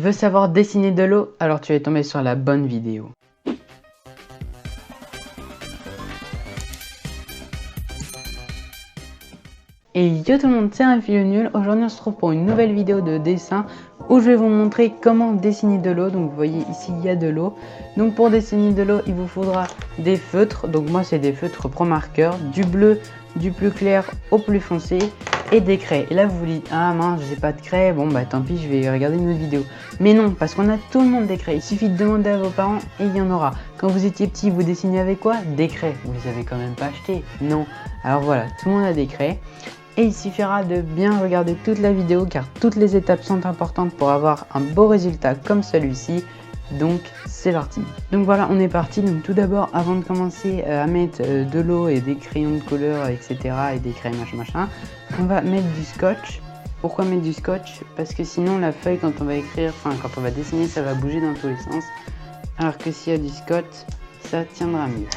veux savoir dessiner de l'eau? Alors tu es tombé sur la bonne vidéo. Et yo tout le monde, c'est Raphaël le Nul. Aujourd'hui on se retrouve pour une nouvelle vidéo de dessin où je vais vous montrer comment dessiner de l'eau. Donc vous voyez ici il y a de l'eau. Donc pour dessiner de l'eau il vous faudra des feutres. Donc moi c'est des feutres Pro Marker, du bleu du plus clair au plus foncé et des craies. Et là vous vous dites ah mince j'ai pas de craie, bon bah tant pis je vais regarder une autre vidéo. Mais non, parce qu'on a tout le monde des craies. Il suffit de demander à vos parents et il y en aura. Quand vous étiez petit vous dessinez avec quoi? Des craies. Vous les avez quand même pas achetées? Non. Alors voilà, tout le monde a des craies. Et il suffira de bien regarder toute la vidéo car toutes les étapes sont importantes pour avoir un beau résultat comme celui-ci. Donc c'est parti. Donc voilà, on est parti. Donc tout d'abord, avant de commencer à mettre de l'eau et des crayons de couleur, etc. et des craies machin, on va mettre du scotch. Pourquoi mettre du scotch? Parce que sinon la feuille quand on va écrire, enfin quand on va dessiner, ça va bouger dans tous les sens. Alors que s'il y a du scotch, ça tiendra mieux.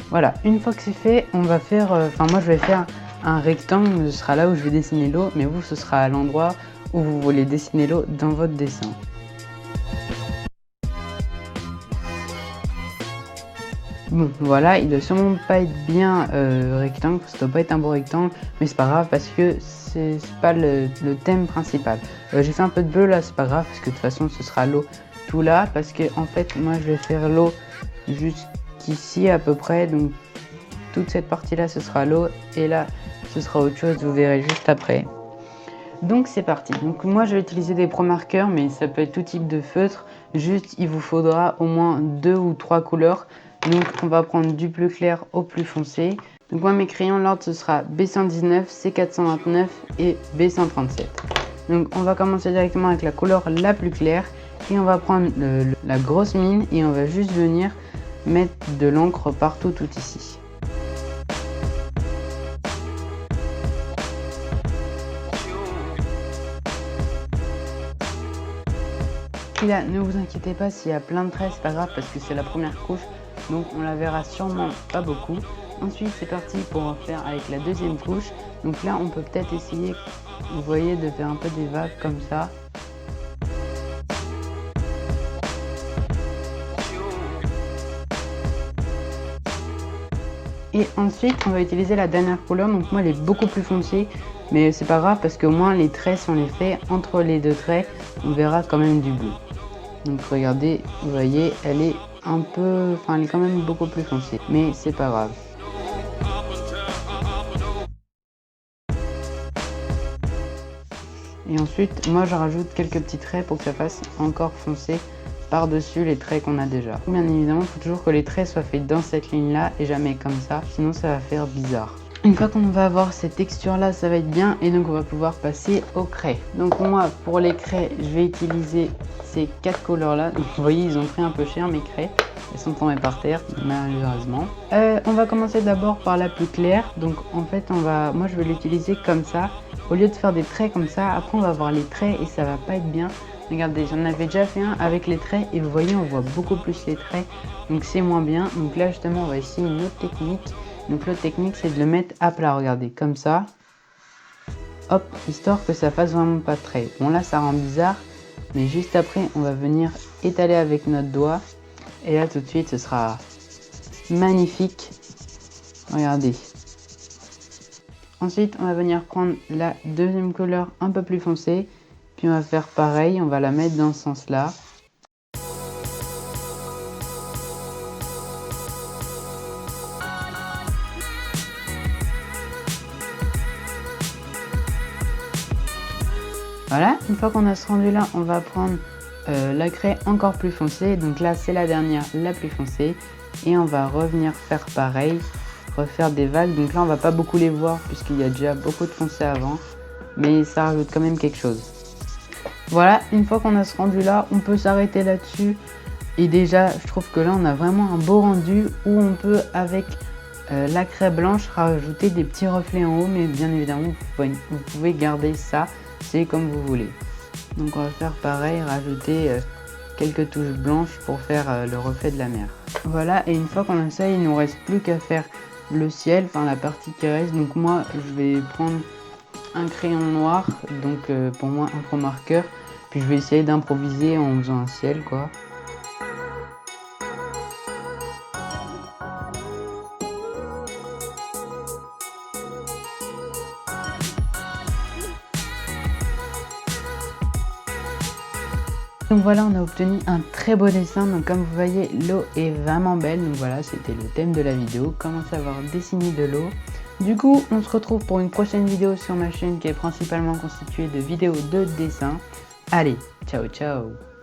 Voilà, une fois que c'est fait, on va faire, moi je vais faire un rectangle, ce sera là où je vais dessiner l'eau, mais vous ce sera à l'endroit où vous voulez dessiner l'eau dans votre dessin. Bon voilà, il doit sûrement pas être bien rectangle, ça doit pas être un beau rectangle, mais c'est pas grave parce que c'est pas le thème principal. J'ai fait un peu de bleu là, c'est pas grave parce que de toute façon ce sera l'eau tout là, parce que en fait moi je vais faire l'eau jusqu'ici à peu près, donc toute cette partie là ce sera l'eau et là ce sera autre chose, vous verrez juste après. Donc c'est parti. Donc moi je vais utiliser des Pro Marker, mais ça peut être tout type de feutre. Juste il vous faudra au moins 2 ou 3 couleurs. Donc on va prendre du plus clair au plus foncé. Donc moi mes crayons, l'ordre ce sera B119, C429 et B137. Donc on va commencer directement avec la couleur la plus claire. Et on va prendre la grosse mine et on va juste venir mettre de l'encre partout tout ici. Et là, ne vous inquiétez pas s'il y a plein de traits, c'est pas grave parce que c'est la première couche, donc on la verra sûrement pas beaucoup. Ensuite c'est parti pour faire avec la deuxième couche. Donc là on peut peut-être essayer, vous voyez, de faire un peu des vagues comme ça. Et ensuite on va utiliser la dernière couleur, donc moi elle est beaucoup plus foncée, mais c'est pas grave parce qu'au moins les traits sont les faits, entre les deux traits on verra quand même du bleu. Donc regardez, vous voyez, elle est un peu, elle est quand même beaucoup plus foncée, mais c'est pas grave. Et ensuite, moi je rajoute quelques petits traits pour que ça fasse encore foncer par-dessus les traits qu'on a déjà. Bien évidemment, il faut toujours que les traits soient faits dans cette ligne-là et jamais comme ça, sinon ça va faire bizarre. Une fois qu'on va avoir cette texture là, ça va être bien et donc on va pouvoir passer aux craies. Donc moi pour les craies, je vais utiliser ces 4 couleurs là. Donc vous voyez, ils ont pris un peu cher mes craies. Elles sont tombées par terre malheureusement. On va commencer d'abord par la plus claire. Donc en fait moi je vais l'utiliser comme ça. Au lieu de faire des traits comme ça, après on va avoir les traits et ça va pas être bien. Regardez, j'en avais déjà fait un avec les traits et vous voyez, on voit beaucoup plus les traits. Donc c'est moins bien. Donc là justement on va essayer une autre technique. Donc l'autre technique c'est de le mettre à plat, regardez, comme ça. Hop, histoire que ça fasse vraiment pas de trait. Bon là ça rend bizarre, mais juste après on va venir étaler avec notre doigt. Et là tout de suite ce sera magnifique. Regardez. Ensuite on va venir prendre la deuxième couleur un peu plus foncée. Puis on va faire pareil, on va la mettre dans ce sens là. Voilà, une fois qu'on a ce rendu là, on va prendre la craie encore plus foncée. Donc là c'est la dernière, la plus foncée. Et on va revenir faire pareil, refaire des vagues. Donc là on va pas beaucoup les voir puisqu'il y a déjà beaucoup de foncé avant. Mais ça rajoute quand même quelque chose. Voilà, une fois qu'on a ce rendu là, on peut s'arrêter là-dessus. Et déjà je trouve que là on a vraiment un beau rendu où on peut avec la craie blanche rajouter des petits reflets en haut. Mais bien évidemment vous pouvez garder ça. C'est comme vous voulez. Donc on va faire pareil, rajouter quelques touches blanches pour faire le reflet de la mer. Voilà, et une fois qu'on a ça, il nous reste plus qu'à faire le ciel, la partie qui reste. Donc moi je vais prendre un crayon noir, donc pour moi un Pro Marker, Puis je vais essayer d'improviser en faisant un ciel quoi. Donc voilà, on a obtenu un très beau dessin. Donc comme vous voyez, l'eau est vraiment belle. Donc voilà, c'était le thème de la vidéo, comment savoir dessiner de l'eau. Du coup, on se retrouve pour une prochaine vidéo sur ma chaîne qui est principalement constituée de vidéos de dessin. Allez, ciao ciao!